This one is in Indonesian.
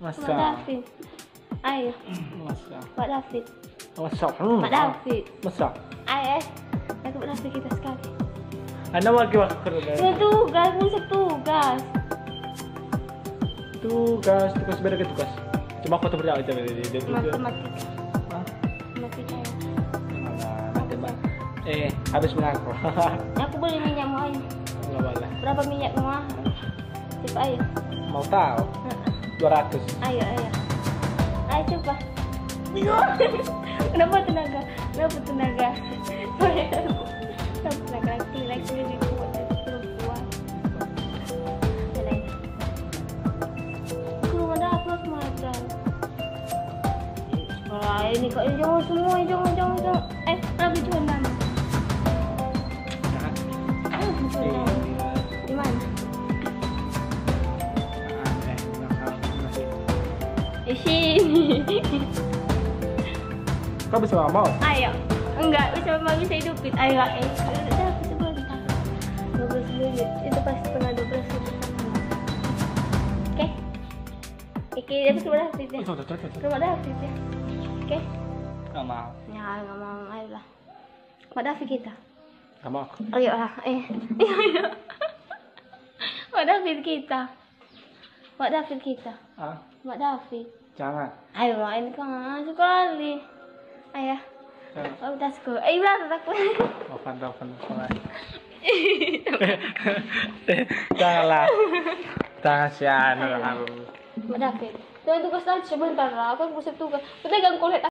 Masa. Mak David. Ayo. Masa. Mak David. Masa. Mak David. Masa. Ayo. Aku Mak David kita sekali. Anda mau gimana kerja? Ya tugas, bisa tugas. Tugas beda ke tugas. Cuma aku tuh aja dari Matematika. Hah? Matematika ya. Habis mengaku. Aku beli minyakmu ayo. Enggak boleh. Berapa minyakmu ah? Coba ayo. Mau tahu? 200. Ayo. Ayo coba. Kenapa tenaga? Kenapa tenaga? Kenapa tenaga laki-laki ini kuat dari perempuan? Aku belum ada upload makan. Ini kok jangan semua, jangan. Tapi cuma nama. Di mana? Di sini. Kau bisa mau? Ayo. Enggak, bisa hidupin. Ayo, udah sebentar. 12 menit. Itu pas setengah 12 menit. Oke. Oke, itu sudah habis ya. Sudah habis ya. Oke. Enggak mau. Ya, enggak mau. Ayolah. Mak David kita. Enggak mau. Ayo lah. Ayo. Mak David kita. Mak David kita. Ah, Mak David. jangan. Ayo main kan sekali. Ayah. Oh, tasku. Bilang aku. Ovan. Janganlah. Kasihan orang aku. Mak David. Tuh tugas lagi sebentar lah. Aku harus tugas. Kita ganggu kulit.